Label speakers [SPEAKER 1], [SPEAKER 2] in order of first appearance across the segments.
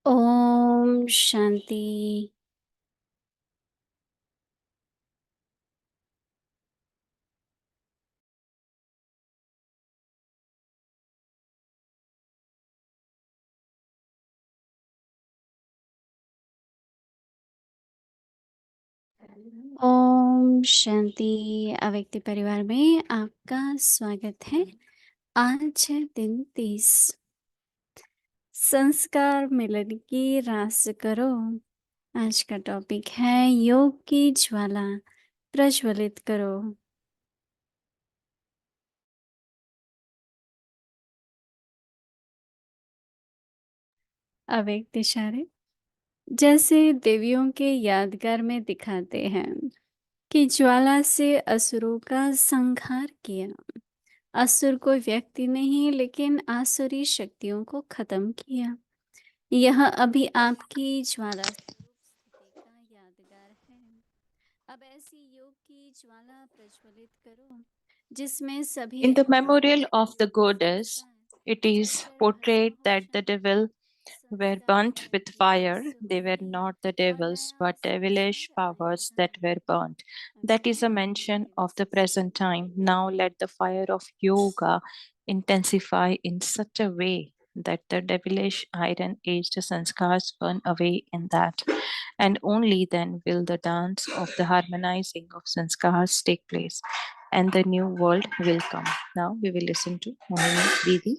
[SPEAKER 1] ओम शांति। ओम शांति। अव्यक्ति परिवार में आपका स्वागत है। आज है दिन 30। संस्कार मिलन की रास करो। आज का टॉपिक है योग की ज्वाला प्रज्वलित करो। अव्यक्त इशारे जैसे देवियों के यादगार में दिखाते हैं कि ज्वाला से असुरों का संहार किया। असुर कोई व्यक्ति नहीं लेकिन आसुरी शक्तियों को खत्म किया। यह अभी आपकी ज्वाला स्वरूप स्थिति का यादगार है। अब ऐसी योग की ज्वाला प्रज्वलित करो जिसमें सभी
[SPEAKER 2] In the
[SPEAKER 1] अहंकार,
[SPEAKER 2] memorial of the
[SPEAKER 1] योग,
[SPEAKER 2] goddess,
[SPEAKER 1] संस्कार
[SPEAKER 2] it is
[SPEAKER 1] जलकर भस्म
[SPEAKER 2] portrayed
[SPEAKER 1] हो
[SPEAKER 2] that the
[SPEAKER 1] जाए।
[SPEAKER 2] devil were
[SPEAKER 1] संस्कार
[SPEAKER 2] burnt with
[SPEAKER 1] धरती के
[SPEAKER 2] fire.
[SPEAKER 1] असुरों
[SPEAKER 2] They were
[SPEAKER 1] में
[SPEAKER 2] not the
[SPEAKER 1] और
[SPEAKER 2] devils,
[SPEAKER 1] नया
[SPEAKER 2] but devilish
[SPEAKER 1] संसार
[SPEAKER 2] powers
[SPEAKER 1] आएगा।
[SPEAKER 2] that were burnt.
[SPEAKER 1] अभी
[SPEAKER 2] That
[SPEAKER 1] हम
[SPEAKER 2] is a
[SPEAKER 1] योग
[SPEAKER 2] mention
[SPEAKER 1] के
[SPEAKER 2] of the
[SPEAKER 1] विषय से
[SPEAKER 2] present time. Now let the fire of yoga intensify in such a way that the devilish iron aged sanskars burn away in that. And only then will the dance of the harmonizing of sanskars take place and the new world will come. Now we will listen to Mohini Didi.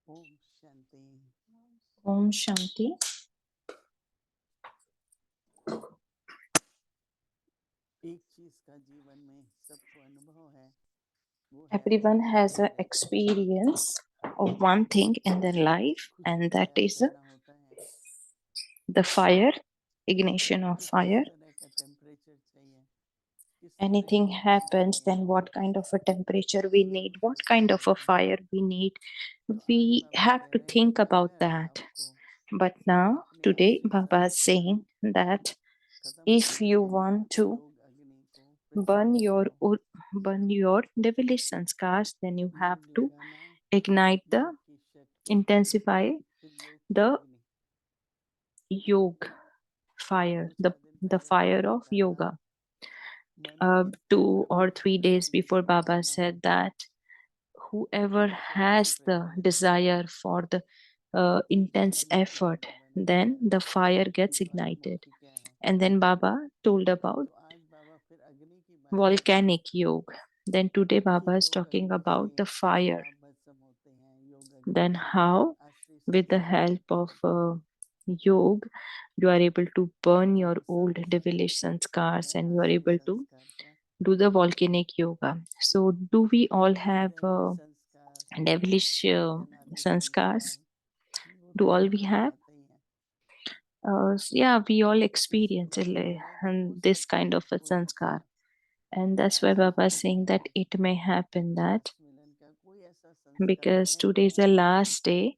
[SPEAKER 3] Om Shanti.
[SPEAKER 2] Om Shanti.
[SPEAKER 3] एक चीज का जीवन में सबको अनुभव है, वो है
[SPEAKER 2] Everyone has an
[SPEAKER 3] first
[SPEAKER 2] experience of one thing in their life,
[SPEAKER 3] कुछ
[SPEAKER 2] and that
[SPEAKER 3] तैयार
[SPEAKER 2] is
[SPEAKER 3] करना होता है,
[SPEAKER 2] the fire, ignition of
[SPEAKER 3] तो किस
[SPEAKER 2] fire.
[SPEAKER 3] तरह का टेम्परेचर चाहिए, किस तरह
[SPEAKER 2] Anything
[SPEAKER 3] की हीट
[SPEAKER 2] happens,
[SPEAKER 3] चाहिए।
[SPEAKER 2] then what kind of a temperature we need, what kind of a fire we need,
[SPEAKER 3] तो आज
[SPEAKER 2] we
[SPEAKER 3] बाबा
[SPEAKER 2] have
[SPEAKER 3] कह
[SPEAKER 2] to
[SPEAKER 3] रहे हैं
[SPEAKER 2] think
[SPEAKER 3] कि
[SPEAKER 2] about
[SPEAKER 3] अगर
[SPEAKER 2] that.
[SPEAKER 3] आपको
[SPEAKER 2] But now,
[SPEAKER 3] अपने
[SPEAKER 2] today, Baba is
[SPEAKER 3] संस्कारों को
[SPEAKER 2] saying that
[SPEAKER 3] खत्म
[SPEAKER 2] if
[SPEAKER 3] करना
[SPEAKER 2] you
[SPEAKER 3] है,
[SPEAKER 2] want to
[SPEAKER 3] योग अग्नि को
[SPEAKER 2] burn
[SPEAKER 3] प्रज्वलित
[SPEAKER 2] your
[SPEAKER 3] करो,
[SPEAKER 2] burn your devilish sanskars, then you have
[SPEAKER 3] योग
[SPEAKER 2] to
[SPEAKER 3] लगाना,
[SPEAKER 2] ignite the
[SPEAKER 3] योग की शक्ति,
[SPEAKER 2] intensify
[SPEAKER 3] फिर योग की
[SPEAKER 2] the
[SPEAKER 3] अग्नि।
[SPEAKER 2] yog fire,
[SPEAKER 3] दो
[SPEAKER 2] the
[SPEAKER 3] चार दिन
[SPEAKER 2] the
[SPEAKER 3] पहले बाबा
[SPEAKER 2] fire
[SPEAKER 3] ने
[SPEAKER 2] of
[SPEAKER 3] बताया,
[SPEAKER 2] yoga.
[SPEAKER 3] मन में
[SPEAKER 2] 2 or 3 days
[SPEAKER 3] अपनी
[SPEAKER 2] before,
[SPEAKER 3] इच्छा
[SPEAKER 2] Baba
[SPEAKER 3] पैदा हो,
[SPEAKER 2] said that whoever
[SPEAKER 3] योग से अग्नि
[SPEAKER 2] has the
[SPEAKER 3] प्रज्वलित करो।
[SPEAKER 2] desire for the
[SPEAKER 3] दूसरा
[SPEAKER 2] intense
[SPEAKER 3] बताया
[SPEAKER 2] effort,
[SPEAKER 3] बाबा ने
[SPEAKER 2] then the fire
[SPEAKER 3] कि
[SPEAKER 2] gets ignited.
[SPEAKER 3] ज्वालामुखी क्या है।
[SPEAKER 2] And then Baba told about
[SPEAKER 3] तो आज बाबा फिर अग्नि की बात कर रहे हैं
[SPEAKER 2] volcanic yoga. Then today
[SPEAKER 3] कि
[SPEAKER 2] Baba is
[SPEAKER 3] योग
[SPEAKER 2] talking
[SPEAKER 3] अग्नि से
[SPEAKER 2] about the
[SPEAKER 3] कैसे
[SPEAKER 2] fire.
[SPEAKER 3] आप भस्म होते हैं, योग अग्नि
[SPEAKER 2] Then
[SPEAKER 3] से
[SPEAKER 2] how,
[SPEAKER 3] असली
[SPEAKER 2] with the
[SPEAKER 3] शक्तियाँ
[SPEAKER 2] help of yoga, you are able to burn
[SPEAKER 3] तो
[SPEAKER 2] your
[SPEAKER 3] हम
[SPEAKER 2] old
[SPEAKER 3] सब
[SPEAKER 2] devilish
[SPEAKER 3] जो
[SPEAKER 2] sanskars
[SPEAKER 3] है
[SPEAKER 2] and you are
[SPEAKER 3] आसुरी
[SPEAKER 2] able to
[SPEAKER 3] संस्कार का
[SPEAKER 2] do the volcanic yoga. So, do we all have
[SPEAKER 3] दैवी संस्कार,
[SPEAKER 2] devilish
[SPEAKER 3] जनादि
[SPEAKER 2] sanskars?
[SPEAKER 3] संस्कार, वो
[SPEAKER 2] Do
[SPEAKER 3] तो
[SPEAKER 2] all we
[SPEAKER 3] सबके में
[SPEAKER 2] have?
[SPEAKER 3] आते ही हैं।
[SPEAKER 2] Yeah, we all
[SPEAKER 3] इससे
[SPEAKER 2] experience
[SPEAKER 3] बाबा कह रहे हैं कि हो
[SPEAKER 2] this
[SPEAKER 3] सकता
[SPEAKER 2] kind
[SPEAKER 3] है,
[SPEAKER 2] of a
[SPEAKER 3] हो सकता
[SPEAKER 2] sanskar.
[SPEAKER 3] है
[SPEAKER 2] And
[SPEAKER 3] कि
[SPEAKER 2] that's why
[SPEAKER 3] आज
[SPEAKER 2] Baba is
[SPEAKER 3] आखिरी
[SPEAKER 2] saying
[SPEAKER 3] दिन
[SPEAKER 2] that
[SPEAKER 3] है,
[SPEAKER 2] it may happen that
[SPEAKER 3] रास मिलन का कोई ऐसा संस्कार
[SPEAKER 2] because
[SPEAKER 3] है
[SPEAKER 2] today is the last day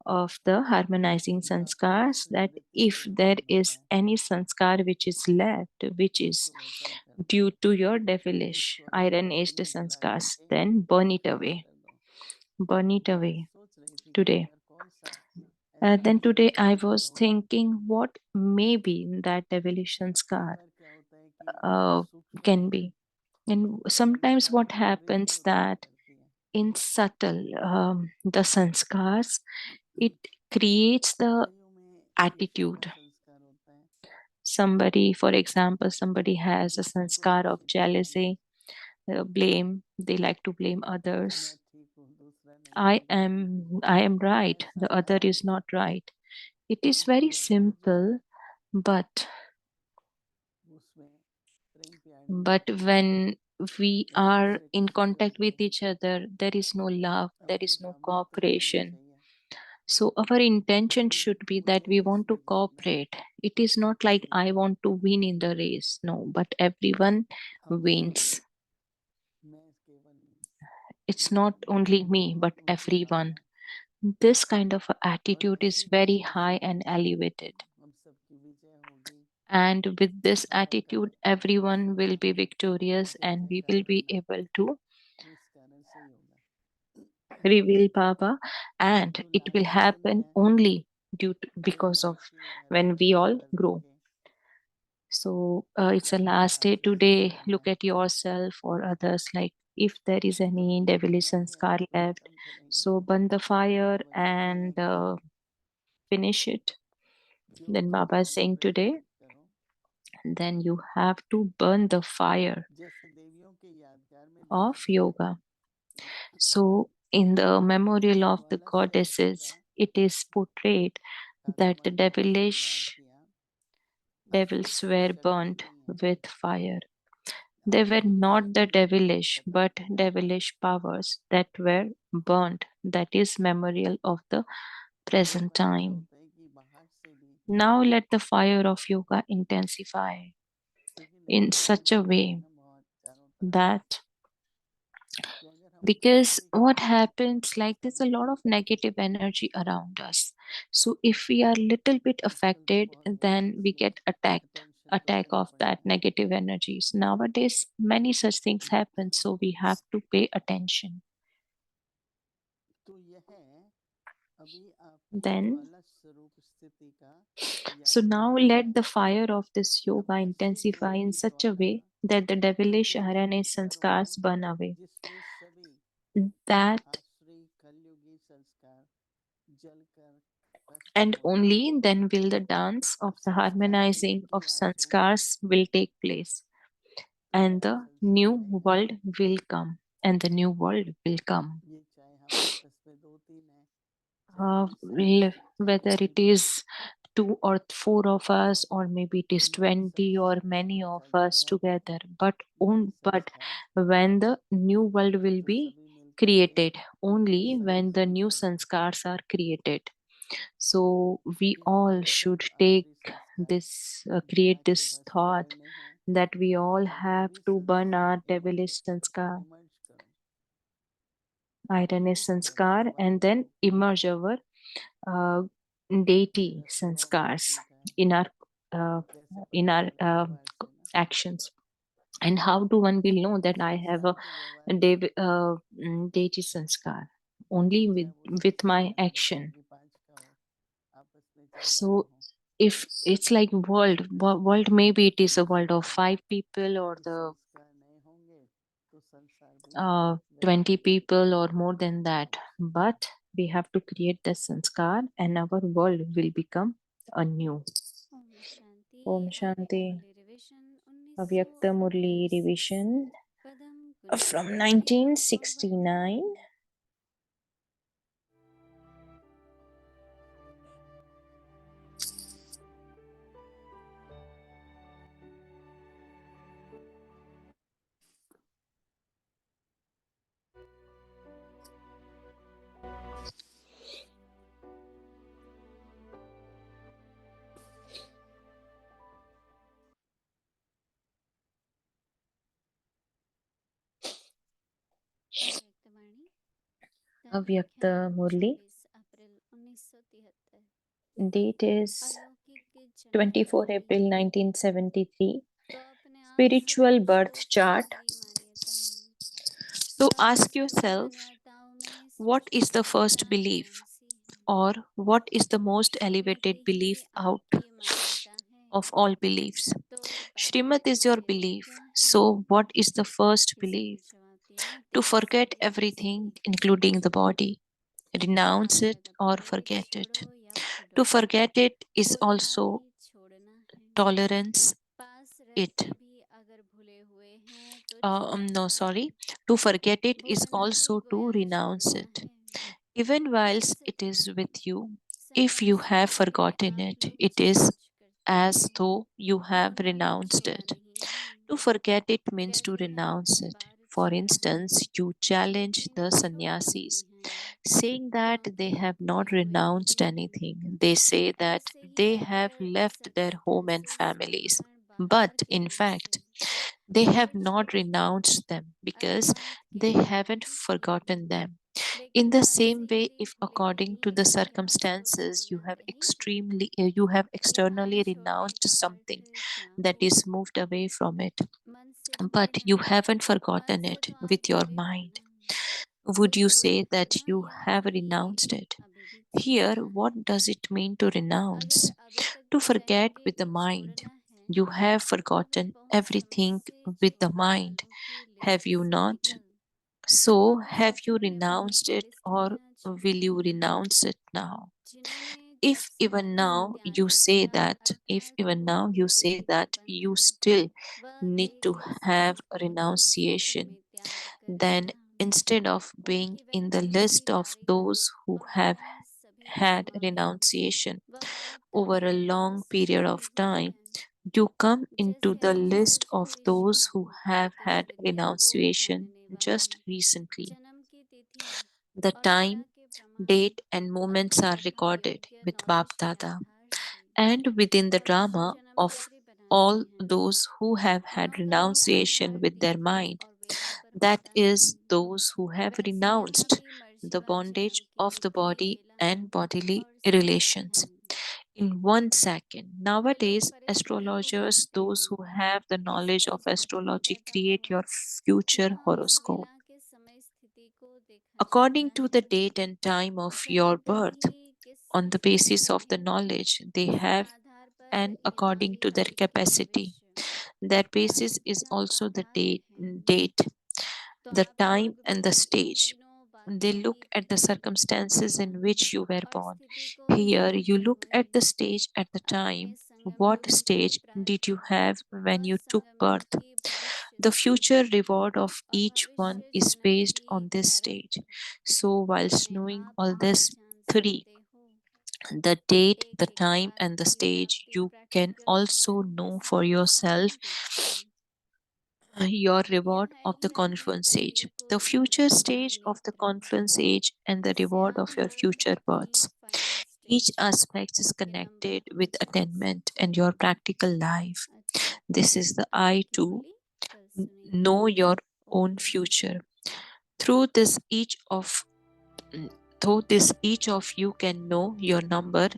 [SPEAKER 2] of the harmonizing
[SPEAKER 3] जो आपका
[SPEAKER 2] sanskars, that
[SPEAKER 3] प्रज्वलित
[SPEAKER 2] if
[SPEAKER 3] नहीं
[SPEAKER 2] there
[SPEAKER 3] हुआ
[SPEAKER 2] is
[SPEAKER 3] है,
[SPEAKER 2] any sanskar which is left, which is
[SPEAKER 3] उसको भस्म कर दो,
[SPEAKER 2] due to your devilish
[SPEAKER 3] उसको
[SPEAKER 2] iron aged
[SPEAKER 3] अग्नि जला
[SPEAKER 2] sanskars,
[SPEAKER 3] करके
[SPEAKER 2] then burn it
[SPEAKER 3] खाक
[SPEAKER 2] away.
[SPEAKER 3] कर दो।
[SPEAKER 2] Burn it
[SPEAKER 3] तो मैं
[SPEAKER 2] away
[SPEAKER 3] सोच रही थी कि
[SPEAKER 2] today.
[SPEAKER 3] यार कौन सा ऐसा
[SPEAKER 2] Then today I
[SPEAKER 3] संस्कार
[SPEAKER 2] was
[SPEAKER 3] होगा।
[SPEAKER 2] thinking what may be that devilish
[SPEAKER 3] कई
[SPEAKER 2] sanskar
[SPEAKER 3] बार क्या होता है कि
[SPEAKER 2] uh,
[SPEAKER 3] सूक्ष्म
[SPEAKER 2] can be. And sometimes
[SPEAKER 3] संस्कार
[SPEAKER 2] what
[SPEAKER 3] भी
[SPEAKER 2] happens
[SPEAKER 3] मृत्यु उत्पन्न
[SPEAKER 2] that
[SPEAKER 3] करती है।
[SPEAKER 2] in subtle the sanskars, it creates the
[SPEAKER 3] कईयों में ईर्ष्या का
[SPEAKER 2] attitude.
[SPEAKER 3] संस्कार होता है,
[SPEAKER 2] Somebody, for example, somebody has a
[SPEAKER 3] दूसरे को
[SPEAKER 2] sanskar of
[SPEAKER 3] दोषी ठहराना,
[SPEAKER 2] jealousy, blame. They like to blame
[SPEAKER 3] कि मैं
[SPEAKER 2] others.
[SPEAKER 3] ठीक हूँ, दूसरा नहीं
[SPEAKER 2] I
[SPEAKER 3] ठीक है।
[SPEAKER 2] am, I am right.
[SPEAKER 3] ऐसा
[SPEAKER 2] The other
[SPEAKER 3] नहीं
[SPEAKER 2] is
[SPEAKER 3] है।
[SPEAKER 2] not right. It is
[SPEAKER 3] हमको
[SPEAKER 2] very
[SPEAKER 3] कह रहे हैं जो
[SPEAKER 2] simple, but
[SPEAKER 3] उसमें प्रेम प्यार नहीं
[SPEAKER 2] but
[SPEAKER 3] होता,
[SPEAKER 2] when we
[SPEAKER 3] एक
[SPEAKER 2] are
[SPEAKER 3] दूसरे को
[SPEAKER 2] in contact with
[SPEAKER 3] सुधरने,
[SPEAKER 2] each other, there is no love, there
[SPEAKER 3] अपनी
[SPEAKER 2] is no
[SPEAKER 3] काबिलियतों को नहीं
[SPEAKER 2] cooperation.
[SPEAKER 3] चाहिए,
[SPEAKER 2] So our intention
[SPEAKER 3] इसलिए
[SPEAKER 2] should be that
[SPEAKER 3] पूरे
[SPEAKER 2] we
[SPEAKER 3] रेस
[SPEAKER 2] want to
[SPEAKER 3] में जीतना है।
[SPEAKER 2] cooperate. It is not like I want to win in the race. No, but everyone
[SPEAKER 3] हम सब
[SPEAKER 2] wins.
[SPEAKER 3] मैं केवल
[SPEAKER 2] it's not only me, but everyone. This kind of a attitude is very high and elevated.
[SPEAKER 3] हम सबकी विजय होगी
[SPEAKER 2] And with this
[SPEAKER 3] बाबा का
[SPEAKER 2] attitude, everyone will be victorious
[SPEAKER 3] जय
[SPEAKER 2] and we
[SPEAKER 3] जयकार
[SPEAKER 2] will be
[SPEAKER 3] होगा
[SPEAKER 2] able to
[SPEAKER 3] इस कारण से ही होगा
[SPEAKER 2] reveal Baba, and
[SPEAKER 3] तो
[SPEAKER 2] it will
[SPEAKER 3] लास्ट दिन
[SPEAKER 2] happen
[SPEAKER 3] है
[SPEAKER 2] only
[SPEAKER 3] सभी
[SPEAKER 2] because of
[SPEAKER 3] देखिए
[SPEAKER 2] when
[SPEAKER 3] आरती
[SPEAKER 2] we all
[SPEAKER 3] कर
[SPEAKER 2] grow.
[SPEAKER 3] देंगे
[SPEAKER 2] So it's a
[SPEAKER 3] क्या क्या
[SPEAKER 2] last day
[SPEAKER 3] आशीर्वाद
[SPEAKER 2] today.
[SPEAKER 3] मिलेगा
[SPEAKER 2] Look at yourself or others, like if there is any devilish
[SPEAKER 3] आगे
[SPEAKER 2] sanskar
[SPEAKER 3] आरती
[SPEAKER 2] left,
[SPEAKER 3] खत्म करेंगे
[SPEAKER 2] so burn the fire
[SPEAKER 3] Bhagwati
[SPEAKER 2] and
[SPEAKER 3] आज्ञा
[SPEAKER 2] finish it.
[SPEAKER 3] जो
[SPEAKER 2] Then Baba is
[SPEAKER 3] भगवान
[SPEAKER 2] saying today,
[SPEAKER 3] प्रेरित करो
[SPEAKER 2] then you have to burn the fire
[SPEAKER 3] जैसे देवियों के यादगार में
[SPEAKER 2] of
[SPEAKER 3] लिखा गया
[SPEAKER 2] yoga. So in the memorial of the
[SPEAKER 3] ज्वाला स्वरूपों
[SPEAKER 2] goddesses,
[SPEAKER 3] का
[SPEAKER 2] it is portrayed that the
[SPEAKER 3] आगमन का श्रृंगार
[SPEAKER 2] devilish
[SPEAKER 3] किया असुर
[SPEAKER 2] devils
[SPEAKER 3] कोई
[SPEAKER 2] were
[SPEAKER 3] शक्ति
[SPEAKER 2] burnt
[SPEAKER 3] नहीं है
[SPEAKER 2] with fire. They were
[SPEAKER 3] आसुरी
[SPEAKER 2] not the
[SPEAKER 3] सभी
[SPEAKER 2] devilish,
[SPEAKER 3] खत्म
[SPEAKER 2] but
[SPEAKER 3] किया
[SPEAKER 2] devilish powers that were burnt. That is memorial of the
[SPEAKER 3] अब
[SPEAKER 2] present
[SPEAKER 3] ऐसा
[SPEAKER 2] time.
[SPEAKER 3] होता है कि बाहर से भी
[SPEAKER 2] Now let the fire of yoga intensify
[SPEAKER 3] क्योंकि
[SPEAKER 2] in
[SPEAKER 3] negative
[SPEAKER 2] such a
[SPEAKER 3] energy है
[SPEAKER 2] way
[SPEAKER 3] ना बहुत चारों तरफ
[SPEAKER 2] that,
[SPEAKER 3] तो अगर हम
[SPEAKER 2] because
[SPEAKER 3] आसुरिक
[SPEAKER 2] what
[SPEAKER 3] रूप में
[SPEAKER 2] happens, like there's a
[SPEAKER 3] समय
[SPEAKER 2] lot of negative energy around us. So if we are little bit
[SPEAKER 3] आजकल तो
[SPEAKER 2] affected,
[SPEAKER 3] बहुत लोग
[SPEAKER 2] then we
[SPEAKER 3] इसमें
[SPEAKER 2] get attacked,
[SPEAKER 3] अटेंशन को
[SPEAKER 2] attack of
[SPEAKER 3] तरफ बढ़
[SPEAKER 2] that
[SPEAKER 3] रहे हैं
[SPEAKER 2] negative energies. Nowadays many such things happen, so we have to pay attention.
[SPEAKER 3] तो यह अभी आपकी
[SPEAKER 2] Then,
[SPEAKER 3] ज्वाला स्वरूप स्थिति का
[SPEAKER 2] so
[SPEAKER 3] यादगार
[SPEAKER 2] now
[SPEAKER 3] होता
[SPEAKER 2] let
[SPEAKER 3] है
[SPEAKER 2] the fire of this
[SPEAKER 3] अब
[SPEAKER 2] yoga
[SPEAKER 3] ऐसी
[SPEAKER 2] intensify in
[SPEAKER 3] Jyoti
[SPEAKER 2] such a
[SPEAKER 3] Jwala
[SPEAKER 2] way that the devilish
[SPEAKER 3] के
[SPEAKER 2] RNA
[SPEAKER 3] जीवित करो
[SPEAKER 2] sanskars burn away.
[SPEAKER 3] जिसमें सभी
[SPEAKER 2] That
[SPEAKER 3] आसुरी कलयुगी संस्कार जलकर भस्म
[SPEAKER 2] and
[SPEAKER 3] हो जाए
[SPEAKER 2] only then will the dance of the
[SPEAKER 3] संस्कार
[SPEAKER 2] harmonizing of
[SPEAKER 3] विनाश होगा
[SPEAKER 2] sanskars will take place, and
[SPEAKER 3] नया
[SPEAKER 2] the
[SPEAKER 3] संसार
[SPEAKER 2] new
[SPEAKER 3] नहीं
[SPEAKER 2] world
[SPEAKER 3] आएगा
[SPEAKER 2] will come, and the new world will come.
[SPEAKER 3] ये चाहे हम आपस में दो तीन हैं चाहे कोई सैकड़ों चाहे
[SPEAKER 2] Whether it
[SPEAKER 3] कोई भी
[SPEAKER 2] is two or four of us, or maybe it is
[SPEAKER 3] नया
[SPEAKER 2] 20 or
[SPEAKER 3] संसार
[SPEAKER 2] many of
[SPEAKER 3] चल
[SPEAKER 2] us
[SPEAKER 3] जाएगा
[SPEAKER 2] together, but
[SPEAKER 3] नए
[SPEAKER 2] but
[SPEAKER 3] संस्कार
[SPEAKER 2] when the new world will
[SPEAKER 3] तो
[SPEAKER 2] be
[SPEAKER 3] सभी मिल करके
[SPEAKER 2] created, only when the
[SPEAKER 3] संकल्प
[SPEAKER 2] new
[SPEAKER 3] करें
[SPEAKER 2] sanskars are created. So we
[SPEAKER 3] कि
[SPEAKER 2] all
[SPEAKER 3] हमारे
[SPEAKER 2] should
[SPEAKER 3] सब
[SPEAKER 2] take
[SPEAKER 3] आसुरी संस्कार
[SPEAKER 2] this,
[SPEAKER 3] जला
[SPEAKER 2] create
[SPEAKER 3] के
[SPEAKER 2] this
[SPEAKER 3] भस्म
[SPEAKER 2] thought
[SPEAKER 3] करने हैं
[SPEAKER 2] that we all
[SPEAKER 3] और
[SPEAKER 2] have
[SPEAKER 3] देवी
[SPEAKER 2] to burn
[SPEAKER 3] संस्कार
[SPEAKER 2] our
[SPEAKER 3] को
[SPEAKER 2] devilish sanskar,
[SPEAKER 3] इमर्ज करो
[SPEAKER 2] ironic
[SPEAKER 3] जब
[SPEAKER 2] sanskar,
[SPEAKER 3] भगवान
[SPEAKER 2] and
[SPEAKER 3] को
[SPEAKER 2] then emerge our uh, deity
[SPEAKER 3] रस बहुत
[SPEAKER 2] sanskars
[SPEAKER 3] मीठी का है
[SPEAKER 2] in our
[SPEAKER 3] तो
[SPEAKER 2] uh,
[SPEAKER 3] कैसे
[SPEAKER 2] in
[SPEAKER 3] पता
[SPEAKER 2] our
[SPEAKER 3] चलता है व्यवहार से ना
[SPEAKER 2] actions. And how do one will know
[SPEAKER 3] तो
[SPEAKER 2] that I have
[SPEAKER 3] संसार के
[SPEAKER 2] a
[SPEAKER 3] व्यवहार से
[SPEAKER 2] deity sanskar? Only
[SPEAKER 3] चाहे वो
[SPEAKER 2] with
[SPEAKER 3] छोटा
[SPEAKER 2] my
[SPEAKER 3] हो चाहे बड़ा हो
[SPEAKER 2] action.
[SPEAKER 3] कि पांच का हो आपस में चाहे बड़ा
[SPEAKER 2] So
[SPEAKER 3] हो
[SPEAKER 2] if it's like world, maybe it is a world of
[SPEAKER 3] संस्कार
[SPEAKER 2] 5 people, or
[SPEAKER 3] यदि
[SPEAKER 2] the
[SPEAKER 3] संस्कार नहीं होंगे तो संसार भी वैसा
[SPEAKER 2] 20
[SPEAKER 3] ही
[SPEAKER 2] people or more than
[SPEAKER 3] नहीं
[SPEAKER 2] that.
[SPEAKER 3] हो सकता
[SPEAKER 2] But we have to create the sanskar, and our world will become anew.
[SPEAKER 1] Om Shanti.
[SPEAKER 2] Om
[SPEAKER 1] अव्यक्त
[SPEAKER 2] Shanti.
[SPEAKER 1] Murli revision
[SPEAKER 2] Avyakta Murli
[SPEAKER 1] 1938
[SPEAKER 2] revision
[SPEAKER 1] पदम
[SPEAKER 2] from
[SPEAKER 1] गुणत्रय प्रवर्तक।
[SPEAKER 2] 1969.
[SPEAKER 1] अव्यक्तवाणी
[SPEAKER 2] Avyakta
[SPEAKER 1] व्याख्यान
[SPEAKER 2] Murli.
[SPEAKER 1] 24 अप्रैल 1973।
[SPEAKER 2] Date is
[SPEAKER 1] अलौकिक जन्म
[SPEAKER 2] 24
[SPEAKER 1] कुंडली
[SPEAKER 2] April 1973.
[SPEAKER 1] तो अपने आप से
[SPEAKER 2] Spiritual
[SPEAKER 1] पूछो
[SPEAKER 2] birth
[SPEAKER 1] क्या
[SPEAKER 2] chart.
[SPEAKER 1] मेरी मान्यताएं।
[SPEAKER 2] So
[SPEAKER 1] क्या
[SPEAKER 2] ask
[SPEAKER 1] सर्व
[SPEAKER 2] yourself,
[SPEAKER 1] मान्यताओं में
[SPEAKER 2] what is
[SPEAKER 1] श्रेष्ठ
[SPEAKER 2] the first
[SPEAKER 1] मान्यता
[SPEAKER 2] belief,
[SPEAKER 1] कौन सी है?
[SPEAKER 2] or what is the most
[SPEAKER 1] Shrimad
[SPEAKER 2] elevated
[SPEAKER 1] he
[SPEAKER 2] belief out
[SPEAKER 1] आपकी मान्यता है
[SPEAKER 2] of all beliefs?
[SPEAKER 1] तो
[SPEAKER 2] Shrimad
[SPEAKER 1] प्राथमिक
[SPEAKER 2] is your
[SPEAKER 1] मान्यता
[SPEAKER 2] belief.
[SPEAKER 1] क्या है?
[SPEAKER 2] So, what is the first
[SPEAKER 1] इसी
[SPEAKER 2] belief?
[SPEAKER 1] पर जवाब
[SPEAKER 2] To
[SPEAKER 1] दें
[SPEAKER 2] forget
[SPEAKER 1] तेजी
[SPEAKER 2] everything,
[SPEAKER 1] से।
[SPEAKER 2] including the body. Renounce it or
[SPEAKER 1] आशंकाएं
[SPEAKER 2] forget it.
[SPEAKER 1] छोड़ो या
[SPEAKER 2] To
[SPEAKER 1] फुड़ो,
[SPEAKER 2] forget it is
[SPEAKER 1] बोलना
[SPEAKER 2] also
[SPEAKER 1] भी छोड़ना है।
[SPEAKER 2] tolerance
[SPEAKER 1] pass
[SPEAKER 2] it.
[SPEAKER 1] रहते भी अगर भूले हुए हैं तो
[SPEAKER 2] No,
[SPEAKER 1] क्षमा
[SPEAKER 2] sorry. To forget it is
[SPEAKER 1] बोलना भी
[SPEAKER 2] also to
[SPEAKER 1] गोया
[SPEAKER 2] renounce
[SPEAKER 1] छोड़ना
[SPEAKER 2] it.
[SPEAKER 1] है।
[SPEAKER 2] Even whilst
[SPEAKER 1] कैसे
[SPEAKER 2] it is
[SPEAKER 1] करें?
[SPEAKER 2] with you, if you
[SPEAKER 1] सन्यासी
[SPEAKER 2] have
[SPEAKER 1] अपने
[SPEAKER 2] forgotten
[SPEAKER 1] आप
[SPEAKER 2] it,
[SPEAKER 1] लुप्त
[SPEAKER 2] it is
[SPEAKER 1] समझ कर
[SPEAKER 2] as
[SPEAKER 1] चले,
[SPEAKER 2] though you have
[SPEAKER 1] भूलना भी
[SPEAKER 2] renounced
[SPEAKER 1] क्षमा
[SPEAKER 2] it.
[SPEAKER 1] नहीं है।
[SPEAKER 2] To forget it means to
[SPEAKER 1] कहते हैं
[SPEAKER 2] renounce
[SPEAKER 1] her
[SPEAKER 2] it.
[SPEAKER 1] Bar
[SPEAKER 2] For
[SPEAKER 1] छोड़ा है
[SPEAKER 2] instance, you challenge
[SPEAKER 1] लेकिन
[SPEAKER 2] the
[SPEAKER 1] छोड़ा नहीं
[SPEAKER 2] sannyasis,
[SPEAKER 1] है,
[SPEAKER 2] saying that they
[SPEAKER 1] क्योंकि
[SPEAKER 2] have
[SPEAKER 1] भूले
[SPEAKER 2] not
[SPEAKER 1] हुए
[SPEAKER 2] renounced
[SPEAKER 1] हैं।
[SPEAKER 2] anything. They say that
[SPEAKER 1] ऐसे ही
[SPEAKER 2] they have
[SPEAKER 1] अगर
[SPEAKER 2] left their
[SPEAKER 1] सत्य
[SPEAKER 2] home and
[SPEAKER 1] से
[SPEAKER 2] families.
[SPEAKER 1] स्मरण
[SPEAKER 2] But
[SPEAKER 1] बाहर के
[SPEAKER 2] in
[SPEAKER 1] मन
[SPEAKER 2] fact,
[SPEAKER 1] से
[SPEAKER 2] They have not renounced them because they haven't forgotten them. In the same way, if according to the circumstances you have externally renounced something that is moved away from it, but you haven't forgotten it with your mind, would you say that you have renounced it? Here, what does it mean to renounce? To forget with the mind. You have forgotten everything with the mind, have you not? So, have you renounced it or will you renounce it now? If even now you say that you still need to have renunciation, then instead of being in the list of those who have had renunciation over a long period of time, you come into the list of those who have had renunciation just recently. The time, date, and moments are recorded with Bap Dada, and within the drama of all those who have had renunciation with their mind, that is, those who have renounced the bondage of the body and bodily relations. In 1 second. Nowadays, astrologers, those who have the knowledge of astrology, create your future horoscope according to the date and time of your birth, on the basis of the knowledge they have and according to their capacity. Their basis is also the date, the time, and the stage. They look at the circumstances in which you were born. Here, you look at the stage at the time. What stage did you have when you took birth? The future reward of each one is based on this stage. So, whilst knowing all this three, the date, the time, and the stage, you can also know for yourself your reward of the confluence age, the future stage of the confluence age, and the reward of your future births. Each aspect is connected with attainment and your practical life. This is the I to know your own future. Through this, mm, each of you can know your number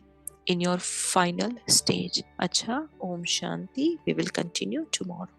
[SPEAKER 2] in your final stage. Acha, Om Shanti. We will continue tomorrow.